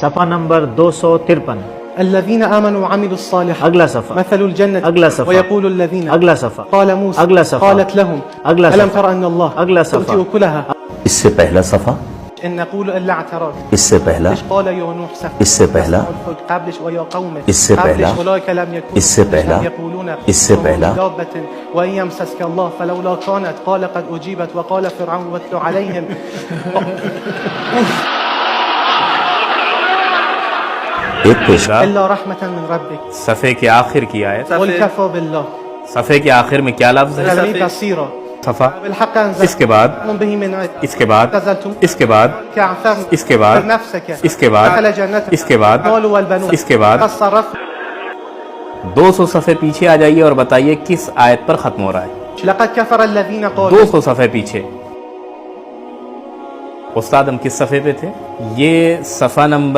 صفحہ نمبر 253. الذين آمنوا وعملوا الصالحات اگلا صفحہ. مثل الجنة اگلا صفحہ. ويقول الذين اگلا صفحہ. قال موسى اگلا صفحہ. قالت لهم اگلا ألم صفحہ. تر أن الله اگلا صفحہ. تؤتي أكلها اس سے پہلا صفحہ، إن نقول إلا اعتراض اس سے پہلا، ليش قال يا نوح سفر اس سے پہلا، قبلش ويا قومه اس سے پہلا، قبلش أولئك لم يكونوا اس سے پہلا، يقولون اس سے پہلا، دابة وإن يمسسك الله فلولا كانت قال قد أجيبت وقال فرعون واتل عليهم ایک پیش إلا رحمة من ربك صفحے کے آخر کی آیت. قل كفى بالله صفحے کے آخر میں کیا لفظ ہے؟ كلمة قصيرة صفحہ. بالحق اس أنزل کے بعد، به من عد اس کے بعد، اعتزلتم اس کے بعد، كعثرت اس کے بعد، نفسك اس کے بعد، دخل جنتك اس کے بعد، المال والبنون اس کے بعد. قد صرفت 200 صفحے پیچھے آ جائیے اور بتائیے کس آیت پر ختم ہو رہا ہے. لقد كفر الذين قالوا 200 صفحے پیچھے. استاد ہم کس صفحے پہ تھے؟ یہ صفحہ نمبر